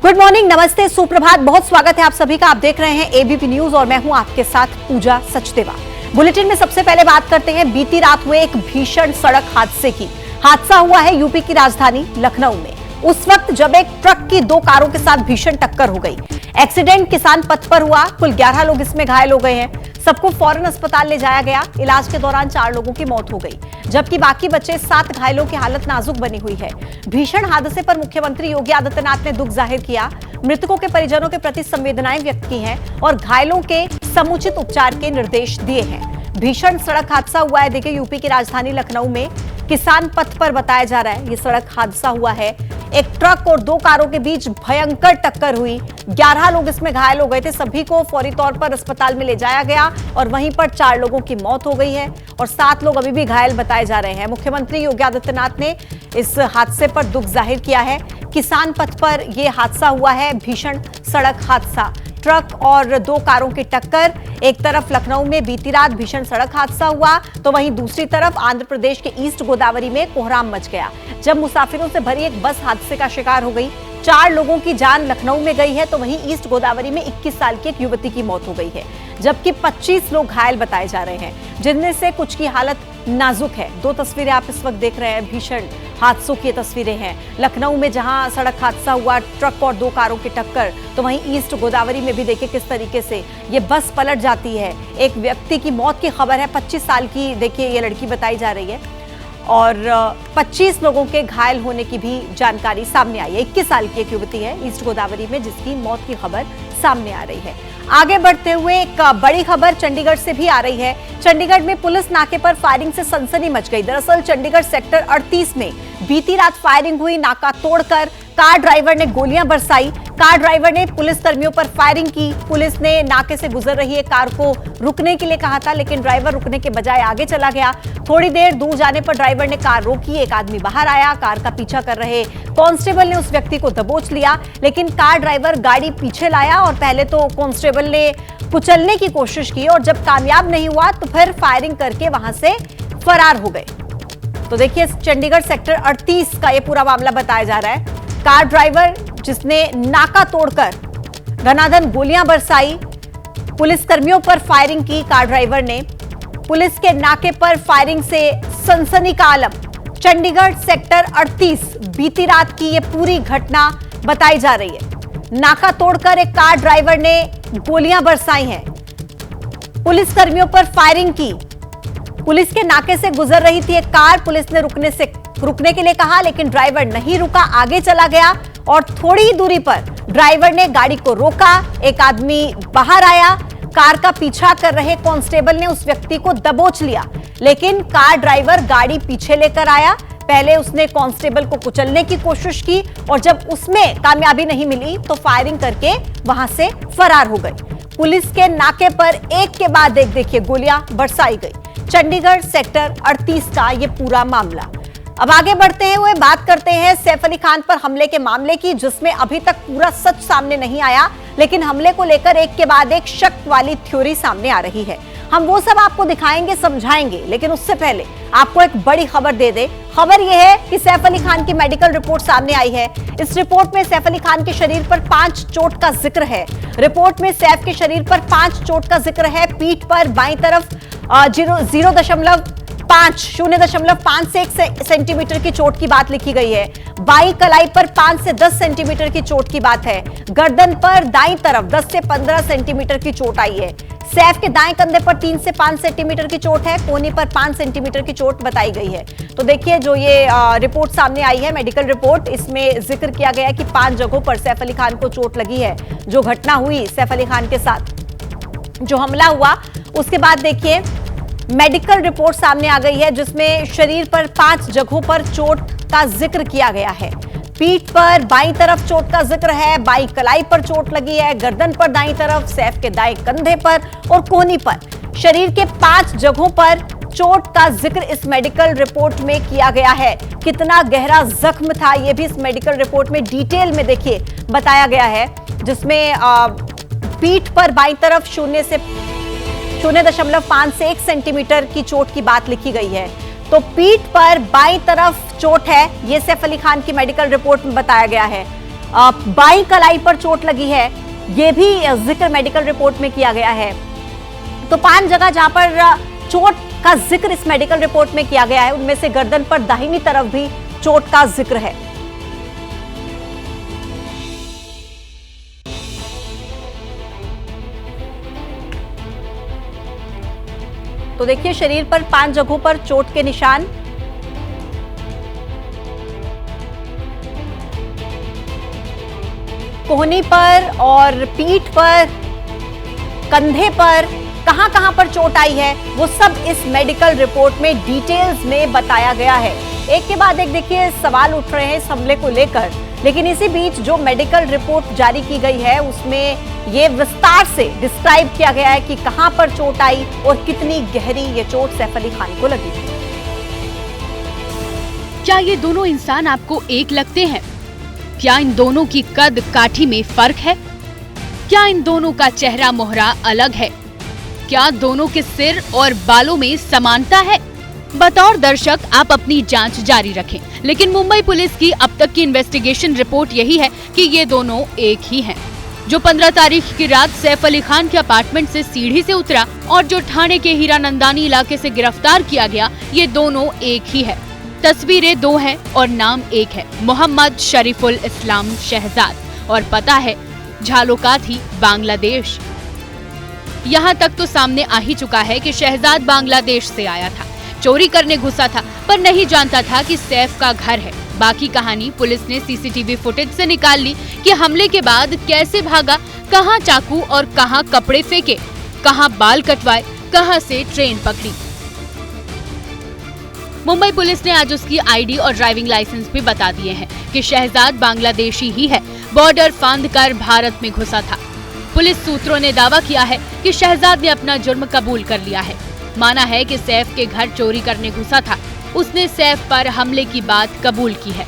Good morning, नमस्ते, सुप्रभात, बहुत स्वागत है आप सभी का। आप देख रहे हैं एबीपी न्यूज और मैं हूं आपके साथ पूजा सचदेवा। बुलेटिन में सबसे पहले बात करते हैं बीती रात हुए एक भीषण सड़क हादसे की। हादसा हुआ है यूपी की राजधानी लखनऊ में। उस वक्त जब एक ट्रक की दो कारों के साथ भीषण टक्कर हो गई। एक्सीडेंट किसान पथ पर हुआ। कुल 11 लोग इसमें घायल हो गए हैं। सबको फौरन अस्पताल ले जाया गया। इलाज के दौरान 4 लोगों की मौत हो गई, जबकि बाकी बचे 7 घायलों की हालत नाजुक बनी हुई है। भीषण हादसे पर मुख्यमंत्री योगी आदित्यनाथ ने दुख जाहिर किया, मृतकों के परिजनों के प्रति संवेदनाएं व्यक्त की हैं और घायलों के समुचित उपचार के निर्देश दिए हैं। भीषण सड़क हादसा हुआ है, देखिए यूपी की राजधानी लखनऊ में किसान पथ पर बताया जा रहा है ये सड़क हादसा हुआ है। एक ट्रक और 2 कारों के बीच भयंकर टक्कर हुई। 11 लोग इसमें घायल हो गए थे। सभी को फौरी तौर पर अस्पताल में ले जाया गया और वहीं पर 4 लोगों की मौत हो गई है और 7 लोग अभी भी घायल बताए जा रहे हैं। मुख्यमंत्री योगी आदित्यनाथ ने इस हादसे पर दुख जाहिर किया है। किसान पथ पर यह हादसा हुआ है, भीषण सड़क हादसा। ट्रक और 2 कारों की टक्कर। एक तरफ लखनऊ में बीती रात भीषण सड़क हादसा हुआ तो वहीं दूसरी तरफ आंध्र प्रदेश के ईस्ट गोदावरी में कोहराम मच गया, जब मुसाफिरों से भरी एक बस हादसे का शिकार हो गई। 4 लोगों की जान लखनऊ में गई है तो वहीं ईस्ट गोदावरी में 21 साल की एक युवती की मौत हो गई है, जबकि 25 लोग घायल बताए जा रहे हैं, जिनमें से कुछ की हालत नाजुक है। 2 तस्वीरें आप इस वक्त देख रहे हैं, भीषण हादसों की तस्वीरें हैं। लखनऊ में जहां सड़क हादसा हुआ, ट्रक और 2 कारों की टक्कर, तो वहीं ईस्ट गोदावरी में भी देखिए किस तरीके से ये बस पलट जाती है। एक व्यक्ति की मौत की खबर है, 25 साल की देखिए ये लड़की बताई जा रही है और 25 लोगों के घायल होने की भी जानकारी सामने आई है। 21 साल की एक युवती है ईस्ट गोदावरी में जिसकी मौत की खबर सामने आ रही है। आगे बढ़ते हुए एक बड़ी खबर चंडीगढ़ से भी आ रही है। चंडीगढ़ में पुलिस नाके पर फायरिंग से सनसनी मच गई। दरअसल चंडीगढ़ सेक्टर 38 में बीती रात फायरिंग हुई। नाका तोड़कर कार ड्राइवर ने गोलियां बरसाई। कार ड्राइवर ने पुलिस कर्मियों पर फायरिंग की। पुलिस ने नाके से गुजर रही एक कार को रुकने के लिए कहा था, लेकिन ड्राइवर रुकने के बजाय आगे चला गया। थोड़ी देर दूर जाने पर ड्राइवर ने कार रोकी। एक आदमी बाहर आया। कार का पीछा कर रहे कांस्टेबल ने उस व्यक्ति को दबोच लिया, लेकिन कार ड्राइवर गाड़ी पीछे लाया और पहले तो कांस्टेबल ने कुचलने की कोशिश की और जब कामयाब नहीं हुआ तो फिर फायरिंग करके वहां से फरार हो गए। तो देखिए चंडीगढ़ सेक्टर 38 का ये पूरा मामला बताया जा रहा है। कार ड्राइवर जिसने नाका तोड़कर घनाधन गोलियां बरसाई, पुलिस कर्मियों पर फायरिंग की। कार ड्राइवर ने पुलिस के नाके पर फायरिंग से सनसनी का आलम। चंडीगढ़ सेक्टर 38 बीती रात की ये पूरी घटना बताई जा रही है। नाका तोड़कर एक कार ड्राइवर ने गोलियां बरसाई हैं, पुलिस कर्मियों पर फायरिंग की। पुलिस के नाके से गुजर रही थी एक कार। पुलिस ने रुकने के लिए कहा, लेकिन ड्राइवर नहीं रुका, आगे चला गया और थोड़ी ही दूरी पर ड्राइवर ने गाड़ी को रोका। एक आदमी बाहर आया। कार का पीछा कर रहे कांस्टेबल ने उस व्यक्ति को दबोच लिया, लेकिन कार ड्राइवर गाड़ी पीछे लेकर आया। पहले उसने कांस्टेबल को कुचलने की कोशिश की और जब उसमें कामयाबी नहीं मिली तो फायरिंग करके वहां से फरार हो गए। पुलिस के नाके पर एक के बाद एक देखिए गोलियां बरसाई गई। चंडीगढ़ सेक्टर 38 का ये पूरा मामला। अब आगे बढ़ते हुए बात करते हैं सैफ अली खान पर हमले के मामले की, जिसमें अभी तक पूरा सच सामने नहीं आया, लेकिन हमले को लेकर एक के बाद एक शक वाली थ्योरी सामने आ रही है। हम वो सब आपको दिखाएंगे, समझाएंगे, लेकिन उससे पहले आपको एक बड़ी खबर दे दे। खबर यह है कि सैफ अली खान की मेडिकल रिपोर्ट सामने आई है। इस रिपोर्ट में सैफ अली खान के शरीर पर 5 चोट का जिक्र है। रिपोर्ट में सैफ के शरीर पर 5 चोट का जिक्र है। पीठ पर बाईं तरफ 0.5 से 1 सेंटीमीटर की चोट की बात लिखी गई है। बाईं कलाई पर 5 से 10 सेंटीमीटर की चोट की बात है। गर्दन पर दाईं तरफ 10 से 15 सेंटीमीटर की चोट आई है। सैफ के दाएं कंधे पर 3 से 5 सेंटीमीटर की चोट है। कोहनी पर 5 सेंटीमीटर की चोट बताई गई है। तो देखिए जो ये रिपोर्ट सामने आई है, मेडिकल रिपोर्ट, इसमें जिक्र किया गया है कि 5 जगहों पर सैफ अली खान को चोट लगी है। जो घटना हुई सैफ अली खान के साथ, जो हमला हुआ, उसके बाद देखिए मेडिकल रिपोर्ट सामने आ गई है, जिसमें शरीर पर 5 जगहों पर चोट का जिक्र किया गया है। पीठ पर बाईं तरफ चोट का जिक्र है, बाईं कलाई पर चोट लगी है, गर्दन पर दाईं तरफ, सैफ के दाएं कंधे पर और कोहनी पर। शरीर के 5 जगहों पर चोट का जिक्र इस मेडिकल रिपोर्ट में किया गया है। कितना गहरा जख्म था ये भी इस मेडिकल रिपोर्ट में डिटेल में देखिए बताया गया है, जिसमें पीठ पर बाईं तरफ 0.5 से 1 सेंटीमीटर की चोट की बात लिखी गई है। तो पीठ पर बाईं तरफ चोट है, ये सैफ अली खान की मेडिकल रिपोर्ट में बताया गया है। बाईं कलाई पर चोट लगी है, ये भी जिक्र मेडिकल रिपोर्ट में किया गया है। तो 5 जगह जहां पर चोट का जिक्र इस मेडिकल रिपोर्ट में किया गया है, उनमें से गर्दन पर दाहिनी तरफ भी चोट का जिक्र है। तो देखिए शरीर पर 5 जगहों पर चोट के निशान। कोहनी पर और पीठ पर, कंधे पर कहां-कहां पर चोट आई है वो सब इस मेडिकल रिपोर्ट में डिटेल्स में बताया गया है। एक के बाद एक देखिए सवाल उठ रहे हैं इस हमले को लेकर, लेकिन इसी बीच जो मेडिकल रिपोर्ट जारी की गई है उसमें ये विस्तार से डिस्क्राइब किया गया है कि कहां पर चोट आई और कितनी गहरी ये चोट सैफ अली खान को लगी। क्या ये दोनों इंसान आपको एक लगते हैं? क्या इन दोनों की कद काठी में फर्क है? क्या इन दोनों का चेहरा मोहरा अलग है? क्या दोनों के सिर और बालों में समानता है? बतौर दर्शक आप अपनी जांच जारी रखें, लेकिन मुंबई पुलिस की अब तक की इन्वेस्टिगेशन रिपोर्ट यही है कि ये दोनों एक ही हैं। जो 15 तारीख की रात सैफ अली खान के अपार्टमेंट से सीढ़ी से उतरा और जो ठाणे के हीरानंदानी इलाके से गिरफ्तार किया गया, ये दोनों एक ही है। तस्वीरें 2 हैं और नाम एक है, मोहम्मद शरीफुल इस्लाम शहजाद, और पता है झालोकाथी बांग्लादेश। यहाँ तक तो सामने आ ही चुका है कि शहजाद बांग्लादेश से आया था, चोरी करने घुसा था, पर नहीं जानता था कि सैफ का घर है। बाकी कहानी पुलिस ने सीसीटीवी फुटेज से निकाल ली कि हमले के बाद कैसे भागा, कहां चाकू और कहां कपड़े फेंके, कहां बाल कटवाए, कहां से ट्रेन पकड़ी। मुंबई पुलिस ने आज उसकी आईडी और ड्राइविंग लाइसेंस भी बता दिए हैं कि शहजाद बांग्लादेशी ही है, बॉर्डर फांद कर भारत में घुसा था। पुलिस सूत्रों ने दावा किया है कि शहजाद ने अपना जुर्म कबूल कर लिया है। माना है कि सैफ के घर चोरी करने घुसा था, उसने सैफ पर हमले की बात कबूल की है।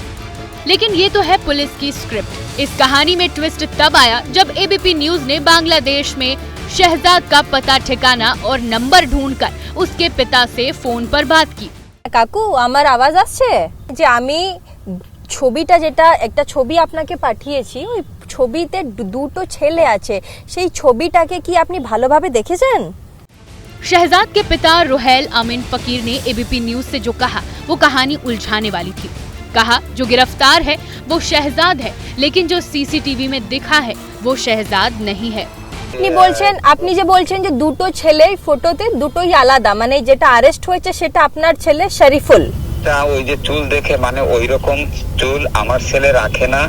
लेकिन ये तो है पुलिस की स्क्रिप्ट। इस कहानी में ट्विस्ट तब आया जब एबीपी न्यूज ने बांग्लादेश में शहजाद का पता ठिकाना और नंबर ढूंढकर उसके पिता से फोन पर बात की। কাকু আমার আওয়াজ আসছে যে আমি ছবিটা যেটা একটা ছবি আপনাকে পাঠিয়েছি ওই ছবিতে দুটো ছেলে আছে সেই ছবিটাকে কি আপনি ভালোভাবে দেখেছেন? शहजाद के पिता रुहैल अमीन फकीर ने एबीपी न्यूज से जो कहा वो कहानी उलझाने वाली थी। कहा जो गिरफ्तार है वो शहजाद है, लेकिन जो सीसीटीवी में दिखा है वो शहजाद नहीं है। আপনি যে বলছেন যে দুটো ছেলে ফটোতে দুটোই আলাদা, মানে যেটা আরেস্ট হয়েছে সেটা আপনার ছেলে শরীফুল। ওই যে চুল দেখে মানে ওইরকম চুল আমার ছেলে রাখে না।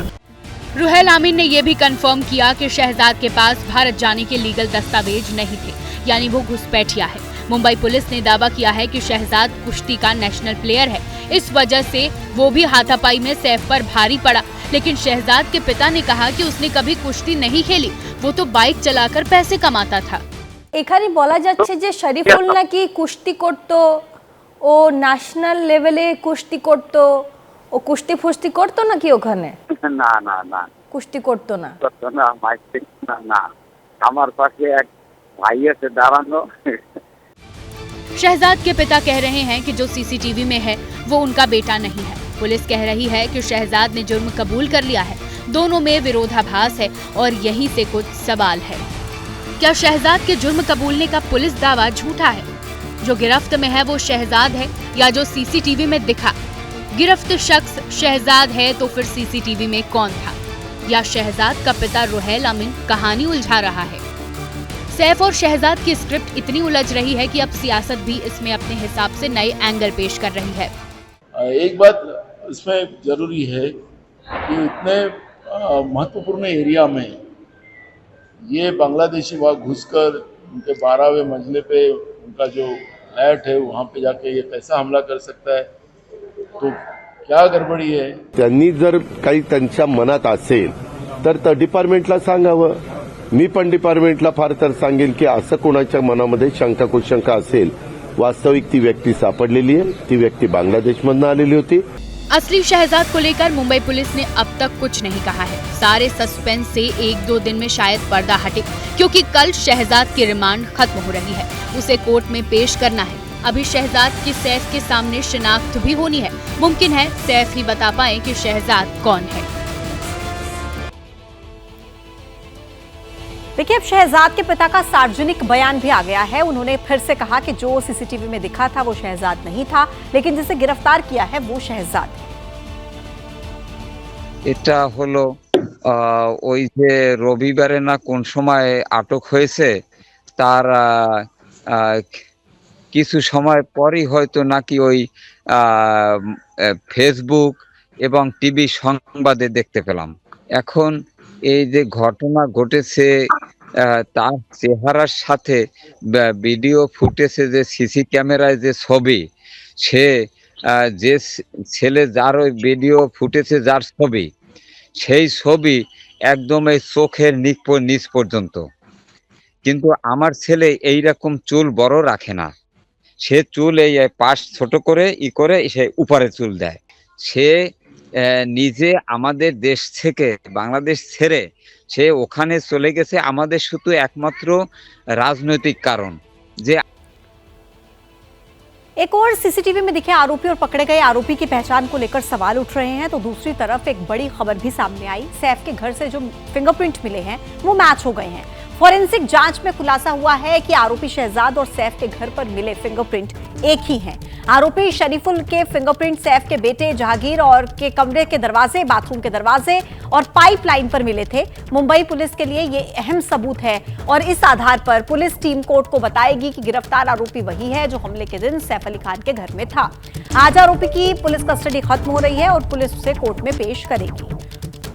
रुहैल आमीन ने यह भी कंफर्म किया कि शहजाद के पास भारत जाने के लीगल दस्तावेज नहीं थे, यानी वो घुसपैठिया है। मुंबई पुलिस ने दावा किया है कि शहजाद कुश्ती का नेशनल प्लेयर है, इस वजह से वो भी हाथापाई में सैफ पर भारी पड़ा। लेकिन शहजाद के पिता ने कहा कि उसने कभी कुश्ती नहीं खेली, वो तो बाइक चलाकर पैसे कमाता था। এখানে বলা যাচ্ছে যে শরীফুল নাকি কুস্তি করতো, ও ন্যাশনাল লেভেলে কুস্তি করতো, ও কুস্তি ফুস্তি করতো নাকি ওখানে? না না না কুস্তি করতো না। করতো না, না না আমার পাশে এক ভাই আছে দাঁড়ানো। शहजाद के पिता कह रहे हैं कि जो सीसीटीवी में है वो उनका बेटा नहीं है। पुलिस कह रही है कि शहजाद ने जुर्म कबूल कर लिया है। दोनों में विरोधाभास है और यहीं से कुछ सवाल है। क्या शहजाद के जुर्म कबूलने का पुलिस दावा झूठा है? जो गिरफ्त में है वो शहजाद है या जो सीसीटीवी में दिखा? गिरफ्त शख्स शहजाद है तो फिर सीसीटीवी में कौन था? या शहजाद का पिता रुहैल अमीन कहानी उलझा रहा है? सैफ और शहजाद की स्क्रिप्ट इतनी उलझ रही है कि अब सियासत भी इसमें अपने हिसाब से नए एंगल पेश कर रही है। एक बात इसमें जरूरी है कि इतने महत्वपूर्ण एरिया में ये बांग्लादेशी वहाँ घुसकर उनके 12वें मंजिले पे उनका जो फ्लैट है वहाँ पे जाके ये कैसा हमला कर सकता है, तो क्या गडबडी आहे? त्यांनी जर काही त्यांच्या मनात असेल तर डिपार्टमेंटला सांगावं। मी पण डिपार्टमेंटला फार तर सांगेल की असं कोणाच्या मनामध्ये शंका कुशंका असेल, वास्तविक ती व्यक्ती सापडलेली आहे, ती व्यक्ती बांग्लादेशमधून आलेली होती। असली शहजाद को लेकर मुंबई पुलिस ने अब तक कुछ नहीं कहा है। सारे सस्पेंस से 1-2 दिन में शायद पर्दा हटे, क्योंकि कल शहजाद की रिमांड खत्म हो रही है, उसे कोर्ट में पेश करना है। अभी शहजाद की सैफ के सामने शिनाख्त भी होनी है। मुमकिन है सैफ ही बता पाए कि शहजाद कौन है। देखिए, अब शहजाद के पिता का सार्वजनिक बयान भी आ गया है। उन्होंने फिर से कहा कि जो सीसीटीवी में दिखा था वो शहजाद नहीं था, लेकिन जिसे गिरफ्तार किया है वो शहजाद है। এটা হলো ওই যে রবিবারে না কোন সময় আটক হয়েছে তার কিছু সময় পরই হয়তো নাকি ওই ফেসবুক এবং টিভি সংবাদে দেখতে পেলাম। এখন এই যে ঘটনা ঘটেছে তার চেহারার সাথে ভিডিও ফুটেজে যে সিসি ক্যামেরায় যে ছবি, সে যে ছেলে যার ওই ভিডিও ফুটেজে যার ছবি, সেই ছবি একদম এই চোখের নিচ পর্যন্ত। কিন্তু আমার ছেলে এইরকম চুল বড় রাখে না, সে চুল এই পাশ ছোট করে করে সে উপরে চুল দেয়। সে নিজে আমাদের দেশ থেকে বাংলাদেশ ছেড়ে সে ওখানে চলে গেছে আমাদের শুধু একমাত্র রাজনৈতিক কারণ। যে एक और सीसीटीवी में दिखे आरोपी और पकड़े गए आरोपी की पहचान को लेकर सवाल उठ रहे हैं, तो दूसरी तरफ एक बड़ी खबर भी सामने आई। सैफ के घर से जो फिंगरप्रिंट मिले हैं वो मैच हो गए हैं। फॉरेंसिक जांच में खुलासा हुआ है कि आरोपी शहजाद और सैफ के घर पर मिले फिंगरप्रिंट एक ही हैं। आरोपी शरीफुल के फिंगरप्रिंट सैफ के बेटे जहांगीर और के कमरे के दरवाजे, बाथरूम के दरवाजे और पाइपलाइन पर मिले थे। मुंबई पुलिस के लिए ये अहम सबूत है और इस आधार पर पुलिस टीम कोर्ट को बताएगी कि गिरफ्तार आरोपी वही है जो हमले के दिन सैफ अली खान के घर में था। आज आरोपी की पुलिस कस्टडी खत्म हो रही है और पुलिस उसे कोर्ट में पेश करेगी।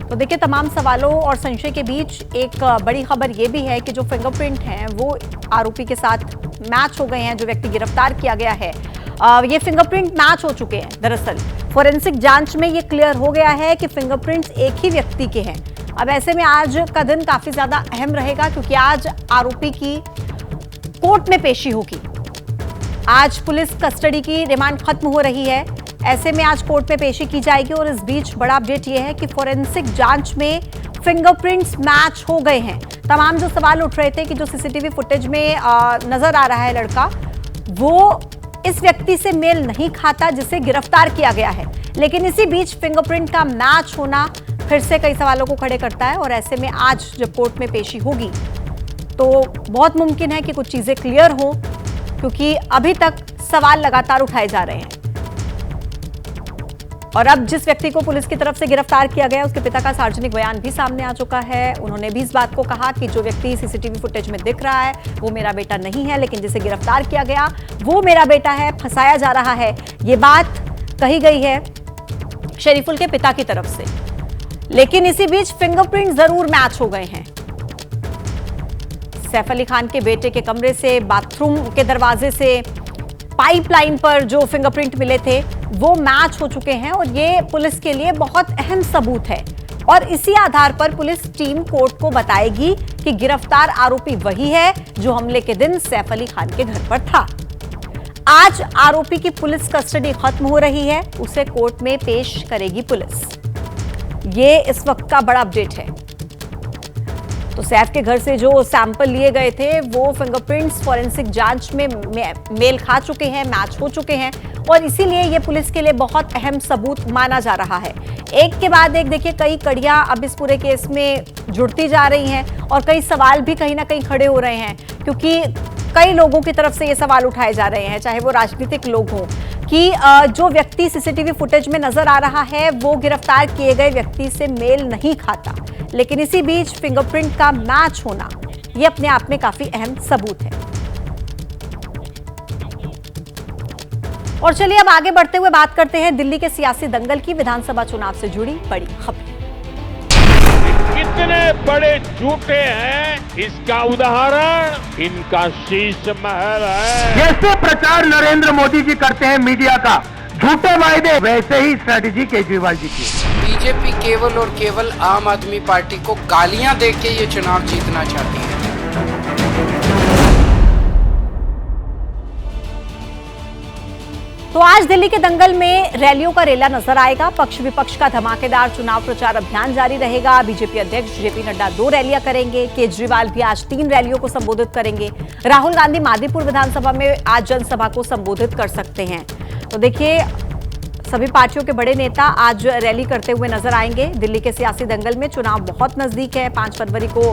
तो देखिए, तमाम सवालों और संशय के बीच एक बड़ी खबर यह भी है कि जो फिंगरप्रिंट हैं वो आरोपी के साथ मैच हो गए हैं। जो व्यक्ति गिरफ्तार किया गया है ये फिंगरप्रिंट मैच हो चुके हैं। दरअसल फोरेंसिक जांच में ये क्लियर हो गया है कि फिंगरप्रिंट्स एक ही व्यक्ति के हैं। अब ऐसे में आज का दिन काफी ज्यादा अहम रहेगा, क्योंकि आज आरोपी की कोर्ट में पेशी होगी। आज पुलिस कस्टडी की रिमांड खत्म हो रही है, ऐसे में आज कोर्ट में पेशी की जाएगी। और इस बीच बड़ा अपडेट यह है कि फोरेंसिक जांच में फिंगरप्रिंट्स मैच हो गए हैं। तमाम जो सवाल उठ रहे थे कि जो सीसीटीवी फुटेज में नजर आ रहा है लड़का, वो इस व्यक्ति से मेल नहीं खाता जिसे गिरफ्तार किया गया है, लेकिन इसी बीच फिंगरप्रिंट का मैच होना फिर से कई सवालों को खड़े करता है। और ऐसे में आज जब कोर्ट में पेशी होगी तो बहुत मुमकिन है कि कुछ चीजें क्लियर हो, क्योंकि अभी तक सवाल लगातार उठाए जा रहे हैं। और अब जिस व्यक्ति को पुलिस की तरफ से गिरफ्तार किया गया उसके पिता का सार्वजनिक बयान भी सामने आ चुका है। उन्होंने भी इस बात को कहा कि जो व्यक्ति सीसीटीवी फुटेज में दिख रहा है वो मेरा बेटा नहीं है, लेकिन जिसे गिरफ्तार किया गया वो मेरा बेटा है, फंसाया जा रहा है। ये बात कही गई है शरीफुल के पिता की तरफ से। लेकिन इसी बीच फिंगरप्रिंट जरूर मैच हो गए हैं। सैफ अली खान के बेटे के कमरे से, बाथरूम के दरवाजे से, पाइपलाइन पर जो फिंगरप्रिंट मिले थे वो मैच हो चुके हैं और ये पुलिस के लिए बहुत अहम सबूत है। और इसी आधार पर पुलिस टीम कोर्ट को बताएगी कि गिरफ्तार आरोपी वही है जो हमले के दिन सैफ अली खान के घर पर था। आज आरोपी की पुलिस कस्टडी खत्म हो रही है, उसे कोर्ट में पेश करेगी पुलिस। ये इस वक्त का बड़ा अपडेट है। तो सैफ के घर से जो सैंपल लिए गए थे वो फिंगरप्रिंट्स फॉरेंसिक जांच में मेल खा चुके हैं, मैच हो चुके हैं और इसीलिए ये पुलिस के लिए बहुत अहम सबूत माना जा रहा है। एक के बाद एक देखिए कई कड़ियां अब इस पूरे केस में जुड़ती जा रही हैं और कई सवाल भी कहीं ना कहीं खड़े हो रहे हैं, क्योंकि कई लोगों की तरफ से ये सवाल उठाए जा रहे हैं, चाहे वो राजनीतिक लोग हों, कि जो व्यक्ति सीसीटीवी फुटेज में नजर आ रहा है वो गिरफ्तार किए गए व्यक्ति से मेल नहीं खाता। लेकिन इसी बीच फिंगरप्रिंट का मैच होना ये अपने आप में काफी अहम सबूत है। और चलिए अब आगे बढ़ते हुए बात करते हैं दिल्ली के सियासी दंगल की। विधानसभा चुनाव से जुड़ी बड़ी खबर। कितने बड़े झूठे हैं इसका उदाहरण इनका शीश महल है। जैसे प्रचार नरेंद्र मोदी जी करते हैं मीडिया का झूठे वायदे, वैसे ही स्ट्रेटेजी केजरीवाल जी की। बीजेपी केवल और केवल आम आदमी पार्टी को गालियां देके ये चुनाव जीतना चाहती है। तो आज दिल्ली के दंगल में रैलियों का रेला नजर आएगा। पक्ष विपक्ष का धमाकेदार चुनाव प्रचार अभियान जारी रहेगा। बीजेपी अध्यक्ष जेपी नड्डा 2 रैलियां करेंगे, केजरीवाल भी आज 3 रैलियों को संबोधित करेंगे। राहुल गांधी मादीपुर विधानसभा में आज जनसभा को संबोधित कर सकते हैं। तो देखिए सभी पार्टियों के बड़े नेता आज रैली करते हुए नजर आएंगे। दिल्ली के सियासी दंगल में चुनाव बहुत नजदीक है। 5 फरवरी को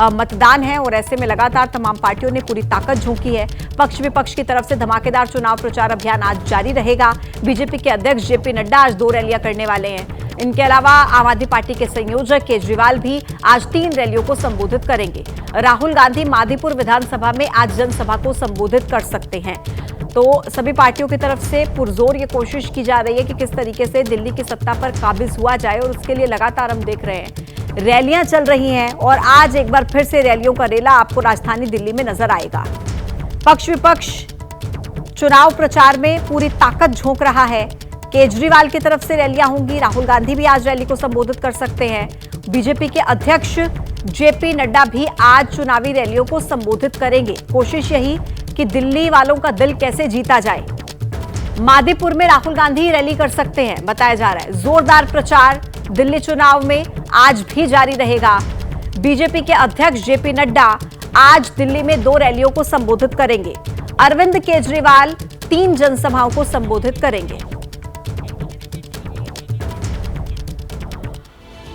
मतदान है और ऐसे में लगातार तमाम पार्टियों ने पूरी ताकत झोंकी है। पक्ष विपक्ष की तरफ से धमाकेदार चुनाव प्रचार अभियान आज जारी रहेगा। बीजेपी के अध्यक्ष जेपी नड्डा आज 2 रैलियां करने वाले हैं। इनके अलावा आम आदमी पार्टी के संयोजक केजरीवाल भी आज 3 रैलियों को संबोधित करेंगे। राहुल गांधी मादीपुर विधानसभा में आज जनसभा को संबोधित कर सकते हैं। तो सभी पार्टियों की तरफ से पुरजोर ये कोशिश की जा रही है कि किस तरीके से दिल्ली की सत्ता पर काबिज हुआ जाए और उसके लिए लगातार हम देख रहे हैं रैलियां चल रही हैं और आज एक बार फिर से रैलियों का रेला आपको राजधानी दिल्ली में नजर आएगा। पक्ष विपक्ष चुनाव प्रचार में पूरी ताकत झोंक रहा है। केजरीवाल की तरफ से रैलियां होंगी। राहुल गांधी भी आज रैली को संबोधित कर सकते हैं। बीजेपी के अध्यक्ष जेपी नड्डा भी आज चुनावी रैलियों को संबोधित करेंगे। कोशिश यही कि दिल्ली वालों का दिल कैसे जीता जाए। मादीपुर में राहुल गांधी रैली कर सकते हैं, बताया जा रहा है। जोरदार प्रचार दिल्ली चुनाव में आज भी जारी रहेगा। बीजेपी के अध्यक्ष जेपी नड्डा आज दिल्ली में 2 रैलियों को संबोधित करेंगे। अरविंद केजरीवाल 3 जनसभाओं को संबोधित करेंगे।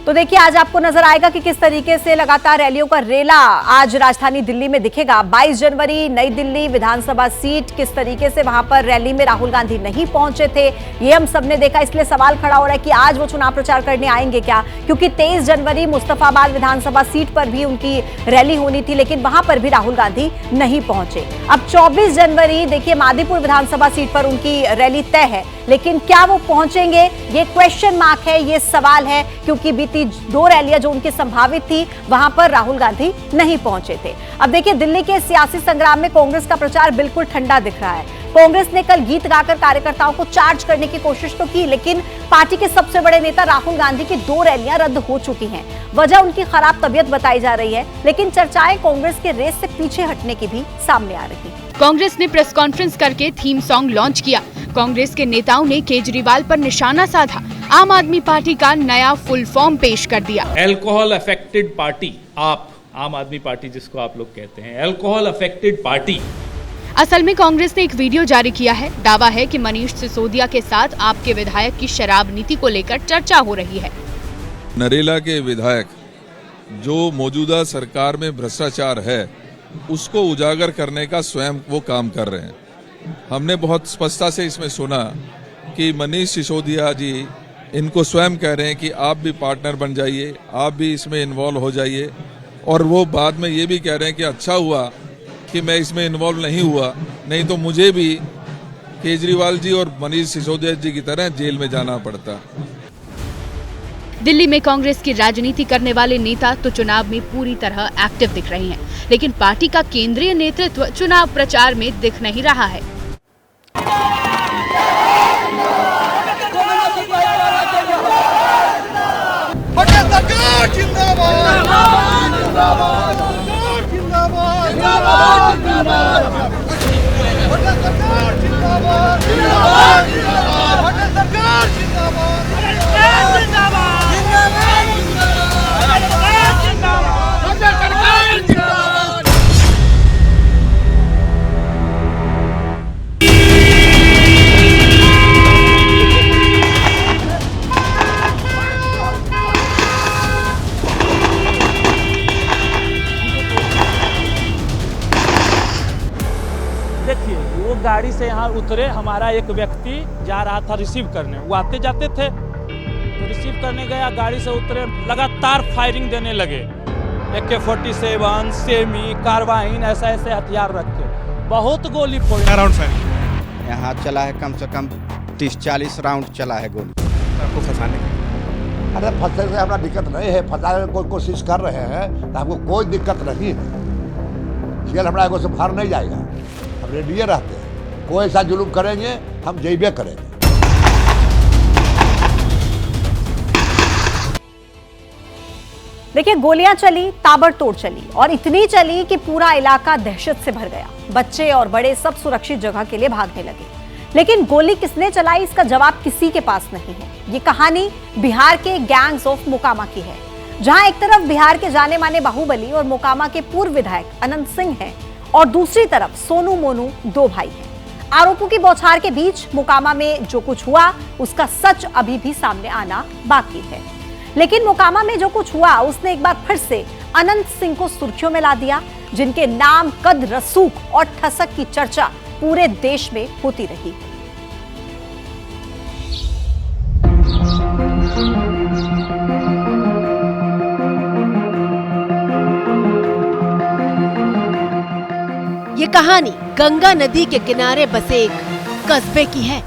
तो देखिए आज आपको नजर आएगा कि किस तरीके से लगातार रैलियों का रेला आज राजधानी दिल्ली में दिखेगा। 22 जनवरी नई दिल्ली विधानसभा सीट, किस तरीके से वहां पर रैली में राहुल गांधी नहीं पहुंचे थे ये हम सबने देखा। इसलिए सवाल खड़ा हो रहा है कि आज वो चुनाव प्रचार करने आएंगे क्या, क्योंकि 23 जनवरी मुस्तफाबाद विधानसभा सीट पर भी उनकी रैली होनी थी लेकिन वहां पर भी राहुल गांधी नहीं पहुंचे। अब 24 जनवरी देखिए मादीपुर विधानसभा सीट पर उनकी रैली तय है, लेकिन क्या वो पहुंचेंगे ये क्वेश्चन मार्क है, ये सवाल है, क्योंकि बीती 2 रैलियां जो उनकी संभावित थी वहां पर राहुल गांधी नहीं पहुंचे थे। अब देखिए दिल्ली के सियासी संग्राम में कांग्रेस का प्रचार बिल्कुल ठंडा दिख रहा है। कांग्रेस ने कल गीत गाकर कार्यकर्ताओं को चार्ज करने की कोशिश तो की, लेकिन पार्टी के सबसे बड़े नेता राहुल गांधी की 2 रैलियां रद्द हो चुकी हैं। वजह उनकी खराब तबीयत बताई जा रही है, लेकिन चर्चाएं कांग्रेस के रेस से पीछे हटने की भी सामने आ रही है। कांग्रेस ने प्रेस कॉन्फ्रेंस करके थीम सॉन्ग लॉन्च किया। कांग्रेस के नेताओं ने केजरीवाल पर निशाना साधा। आम आदमी पार्टी का नया फुल फॉर्म पेश कर दिया। एल्कोहल अफेक्टेड पार्टी, आप आम आदमी पार्टी जिसको आप लोग कहते हैं, एल्कोहल अफेक्टेड पार्टी। असल में कांग्रेस ने एक वीडियो जारी किया है। दावा है कि मनीष सिसोदिया के साथ आपके विधायक की शराब नीति को लेकर चर्चा हो रही है। नरेला के विधायक जो मौजूदा सरकार में भ्रष्टाचार है उसको उजागर करने का स्वयं वो काम कर रहे हैं। हमने बहुत स्पष्टता से इसमें सुना कि मनीष सिसोदिया जी इनको स्वयं कह रहे हैं कि आप भी पार्टनर बन जाइए, आप भी इसमें इन्वॉल्व हो जाइए, और वो बाद में ये भी कह रहे हैं कि अच्छा हुआ कि मैं इसमें इन्वॉल्व नहीं हुआ, नहीं तो मुझे भी केजरीवाल जी और मनीष सिसोदिया जी की तरह जेल में जाना पड़ता। दिल्ली में कांग्रेस की राजनीति करने वाले नेता तो चुनाव में पूरी तरह एक्टिव दिख रहे हैं, लेकिन पार्टी का केंद्रीय नेतृत्व चुनाव प्रचार में दिख नहीं रहा है। देखिए वो गाड़ी से यहाँ उतरे, हमारा एक व्यक्ति जा रहा था रिसीव करने, वो आते जाते थे तो रिसीव करने गया, गाड़ी से उतरे, लगातार फायरिंग देने लगे। AK-47, सेमी, कार्बाइन, ऐसा ऐसे हथियार रख के बहुत गोली फोड़ी। यहाँ चला है कम से कम 30-40 राउंड चला है गोली। आपको फंसाने का? अरे फंसने से हमारा दिक्कत नहीं है, फंसाने की कोशिश कर रहे हैं तो हमको कोई दिक्कत नहीं है। जेल हमारा एगो से बाहर नहीं जाएगा, हम रेडियो रहते हैं, कोई ऐसा जुलूम करेंगे हम जैबे करेंगे। देखिए गोलियां चली, ताबड़तोड़ चली और इतनी चली कि पूरा इलाका दहशत से भर गया। बच्चे और बड़े सब सुरक्षित जगह के लिए भागने लगे, लेकिन गोली किसने चलाई इसका जवाब किसी के पास नहीं है। ये कहानी बिहार के गैंग्स ऑफ मोकामा की है, जहां एक तरफ बिहार के जाने माने बाहुबली और मोकामा के पूर्व विधायक अनंत सिंह हैं और दूसरी तरफ सोनू मोनू 2 भाई हैं। आरोपों की बौछार के बीच मोकामा में जो कुछ हुआ उसका सच अभी भी सामने आना बाकी है, लेकिन मोकामा में जो कुछ हुआ उसने एक बार फिर से अनंत सिंह को सुर्खियों में ला दिया, जिनके नाम, कद, रसूख और ठसक की चर्चा पूरे देश में होती रही। ये कहानी गंगा नदी के किनारे बसे एक कस्बे की है।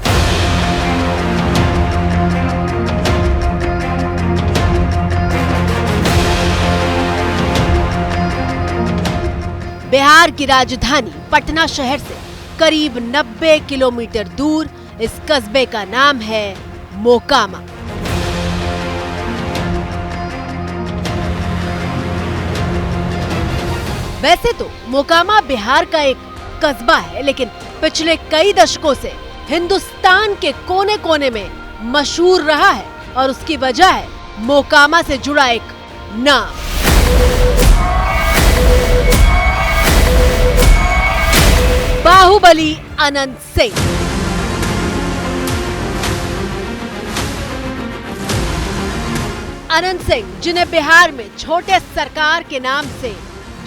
बिहार की राजधानी पटना शहर से करीब 90 किलोमीटर दूर इस कस्बे का नाम है मोकामा। वैसे तो मोकामा बिहार का एक कस्बा है, लेकिन पिछले कई दशकों से हिंदुस्तान के कोने कोने में मशहूर रहा है और उसकी वजह है मोकामा से जुड़ा एक नाम। बाहुबली अनंत सिंह। अनंत सिंह, जिन्हें बिहार में छोटे सरकार के नाम से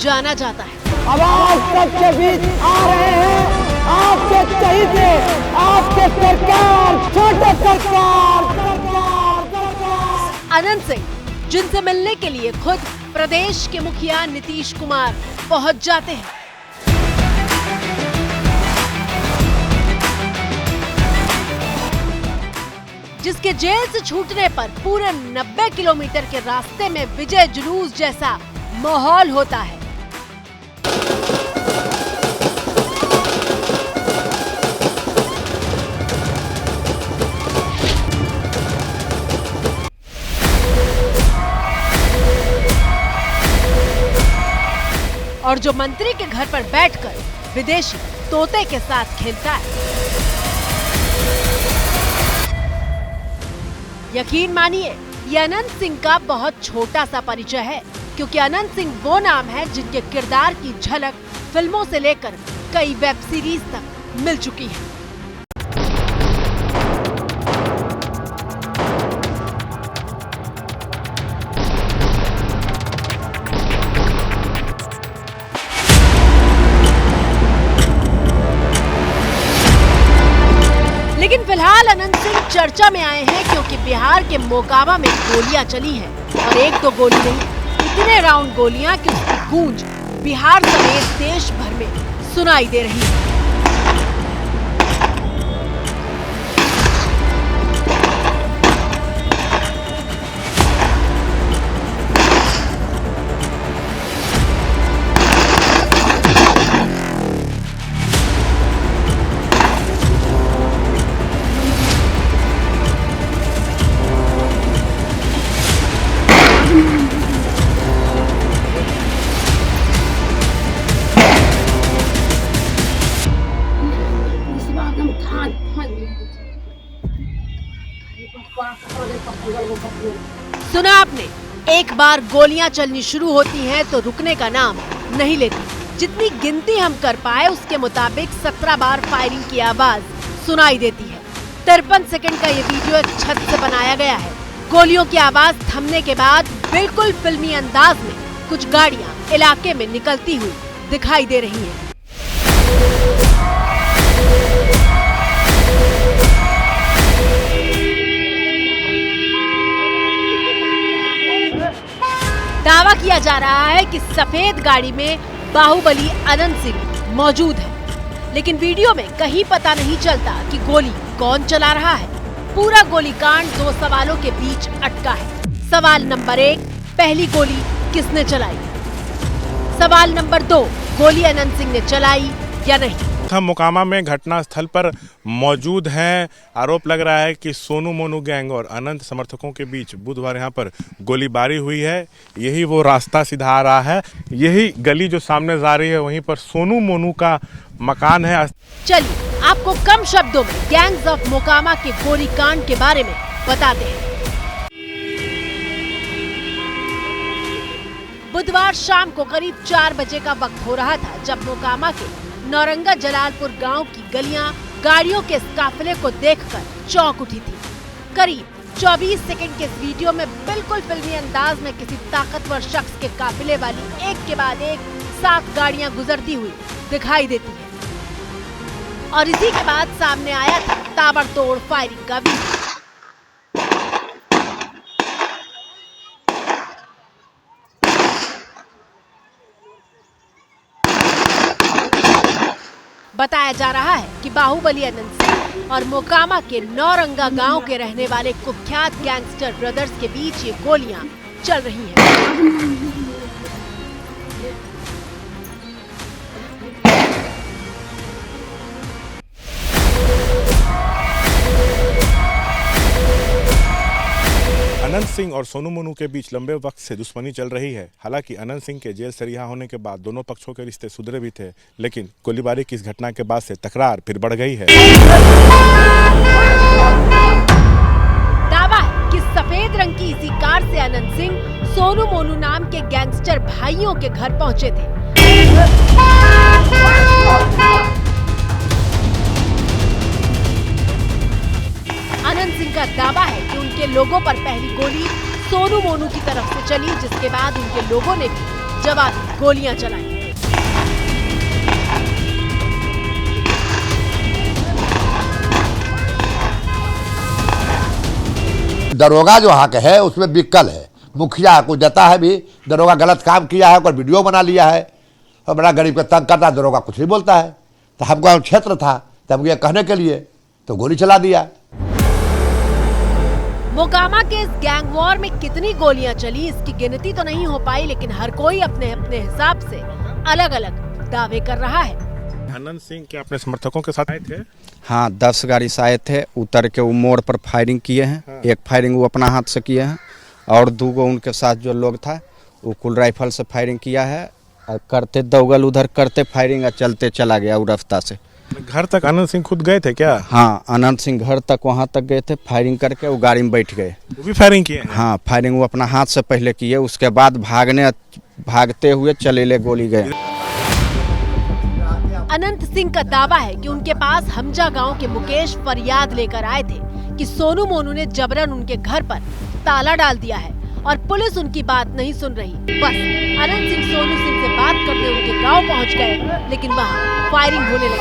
जाना जाता है। अब आप सबके बीच आ रहे हैं आपके चहीते, आपके सरकार, छोटे सरकार। अनंत सिंह, जिनसे मिलने के लिए खुद प्रदेश के मुखिया नीतीश कुमार पहुंच जाते हैं। जिसके जेल से छूटने पर पूरे 90 किलोमीटर के रास्ते में विजय जुलूस जैसा माहौल होता है। और जो मंत्री के घर पर बैठकर विदेशी तोते के साथ खेलता है। यकीन मानिए, ये अनंत सिंह का बहुत छोटा सा परिचय है, क्योंकि अनंत सिंह वो नाम है जिनके किरदार की झलक फिल्मों से लेकर कई वेब सीरीज तक मिल चुकी है। लेकिन फिलहाल अनंत सिंह चर्चा में आए हैं क्योंकि बिहार के मोकामा में गोलियां चली हैं और एक दो गोली नहीं, इतने राउंड गोलियां कि उसकी गूंज बिहार समेत देश भर में सुनाई दे रही है। सुना आपने, एक बार गोलियां चलनी शुरू होती हैं तो रुकने का नाम नहीं लेती। जितनी गिनती हम कर पाए उसके मुताबिक 17 बार फायरिंग की आवाज सुनाई देती है। 53 सेकंड का ये वीडियो एक छत से बनाया गया है। गोलियों की आवाज थमने के बाद बिल्कुल फिल्मी अंदाज में कुछ गाड़ियां इलाके में निकलती हुई दिखाई दे रही हैं। दावा किया जा रहा है कि सफेद गाड़ी में बाहुबली अनंत सिंह मौजूद है, लेकिन वीडियो में कहीं पता नहीं चलता कि गोली कौन चला रहा है। पूरा गोलीकांड दो सवालों के बीच अटका है। सवाल नंबर 1, पहली गोली किसने चलाई? सवाल नंबर 2, गोली अनंत सिंह ने चलाई या नहीं? हम मोकामा में घटना स्थल पर मौजूद हैं। आरोप लग रहा है कि सोनू मोनू गैंग और अनंत समर्थकों के बीच बुधवार यहां पर गोलीबारी हुई है। यही वो रास्ता सीधा आ रहा है, यही गली जो सामने जा रही है, वहीं पर सोनू मोनू का मकान है। चलिए आपको कम शब्दों में गैंग्स ऑफ मोकामा के गोलीकांड के बारे में बताते हैं। बुधवार शाम को करीब 4 बजे का वक्त हो रहा था जब मोकामा के नौरंगा जलालपुर गांव की गलियां गाड़ियों के इस काफिले को देखकर चौंक उठी थी। करीब 24 सेकंड के इस वीडियो में बिल्कुल फिल्मी अंदाज में किसी ताकतवर शख्स के काफिले वाली एक के बाद एक 7 गाड़ियां गुजरती हुई दिखाई देती है और इसी के बाद सामने आया था ताबड़तोड़ फायरिंग का वीडियो। बताया जा रहा है कि बाहुबली अनंत सिंह और मोकामा के नौरंगा गांव के रहने वाले कुख्यात गैंगस्टर ब्रदर्स के बीच ये गोलियां चल रही हैं। अनंत सिंह और सोनू मोनू के बीच लंबे वक्त से दुश्मनी चल रही है। हालांकि अनंत सिंह के जेल से रिहा होने के बाद दोनों पक्षों के रिश्ते सुधरे भी थे, लेकिन गोलीबारी की इस घटना के बाद से तकरार फिर बढ़ गई है। दावा है कि सफेद रंग की इसी कार से अनंत सिंह सोनू मोनू नाम के गैंगस्टर भाइयों के घर पहुंचे थे। अनंत सिंह का दावा है कि उनके लोगों पर पहली गोली सोनू मोनू की तरफ से चली, जिसके बाद उनके लोगों ने भी जवाबी गोलियां चलाई। दरोगा जो हक है उसमें विकल है, मुखिया को देता है भी, दरोगा गलत काम किया है, कोई वीडियो बना लिया है और बड़ा गरीब को तंग करता है, दरोगा कुछ नहीं बोलता है। तो हमको क्षेत्र था तो हमको ये कहने के लिए तो गोली चला दिया। मोकामा के इस गैंग वॉर में कितनी गोलियां चली इसकी गिनती तो नहीं हो पाई, लेकिन हर कोई अपने अपने हिसाब से अलग अलग दावे कर रहा है। अनंत सिंह के अपने समर्थकों के साथ आए थे? हाँ, 10 गाड़ी से आए थे, उतर के वो मोड़ पर फायरिंग किए हैं। हाँ। एक फायरिंग वो अपना हाथ से किए हैं और 2 उनके साथ जो लोग था वो कुल राइफल से फायरिंग किया है और करते दौगल उधर करते फायरिंग चलते चला गया वो रास्ता से। घर तक अनंत सिंह खुद गए थे क्या? हाँ, अनंत सिंह घर तक वहाँ तक गए थे, फायरिंग करके वो गाड़ी में बैठ गए। वो भी फायरिंग किए? हाँ, फायरिंग वो अपना हाथ से पहले किए, उसके बाद भागते हुए चलेले गोली गए। अनंत सिंह का दावा है कि उनके पास हमजा गांव के मुकेश फरियाद लेकर आए थे कि सोनू मोनू ने जबरन उनके घर पर ताला डाल दिया है और पुलिस उनकी बात नहीं सुन रही। बस अनंत सिंह सोनू सिंह से बात करने उनके गांव पहुंच गए, लेकिन वहां फायरिंग होने लगी।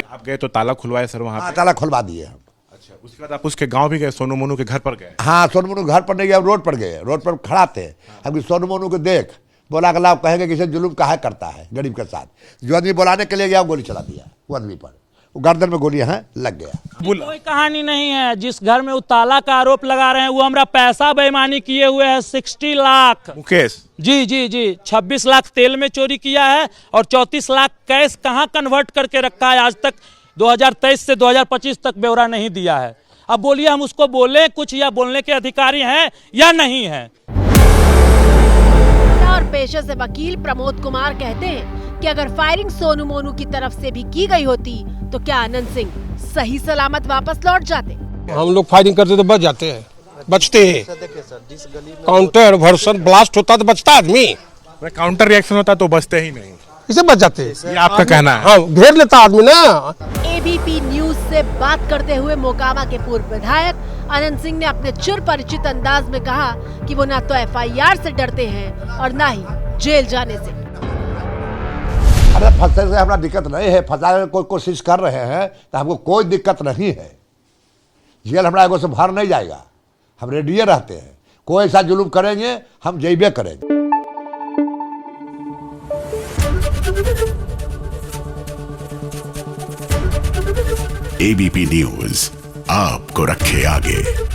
आप गए तो ताला खुलवाए सर वहाँ? ताला खुलवा दिए हम। अच्छा, उसके बाद आप उसके गांव भी गए, सोनू मोनू के घर पर गए? हाँ, सोनू मोनू घर पर नहीं गए, रोड पर गए, रोड पर खड़ा थे। हम सोनू मोनू को देख बोला कि लाभ कहेंगे कि जुलूम काहे करता है गरीब के साथ। जो आदमी बुलाने के लिए गया गोली चला दिया वो आदमी पर, वो गर्दन में गोली है लग गया। कोई कहानी नहीं है। जिस घर में ताला का आरोप लगा रहे हैं वो हमारा पैसा बेईमानी किए हुए है 60 लाख। मुकेश जी 26 लाख तेल में चोरी किया है और 34 लाख कैश कहाँ कन्वर्ट करके रखा है आज तक। 2023 से 2025 तक ब्यौरा नहीं दिया है। अब बोलिए हम उसको बोले कुछ, या बोलने के अधिकारी हैं या नहीं है। और पेशे से वकील प्रमोद कुमार कहते हैं कि अगर फायरिंग सोनू मोनू की तरफ से भी की गई होती तो क्या अनंत सिंह सही सलामत वापस लौट जाते? हम लोग फायरिंग करते तो बच जाते हैं, बचते हैं। काउंटर वर्सन ब्लास्ट होता तो बचता आदमी, काउंटर रिएक्शन होता तो बचते ही नहीं, इसे बच जाते हैं। ये आपका कहना है? हाँ, घेर लेता आदमी ना। एबीपी न्यूज से बात करते हुए मोकामा के पूर्व विधायक अनंत सिंह ने अपने चिर परिचित अंदाज में कहा कि वो ना तो एफआईआर से डरते हैं और ना ही जेल जाने से। अरे फंसने से हमारा दिक्कत नहीं है, फंसाने की कोई कोशिश कर रहे हैं तो हमको कोई दिक्कत नहीं है। जेल हमारा एगो से बाहर नहीं जाएगा, हम रेडियो रहते हैं। कोई ऐसा जुलूम करेंगे हम जैबे करेंगे। एबीपी न्यूज आपको रखे आगे।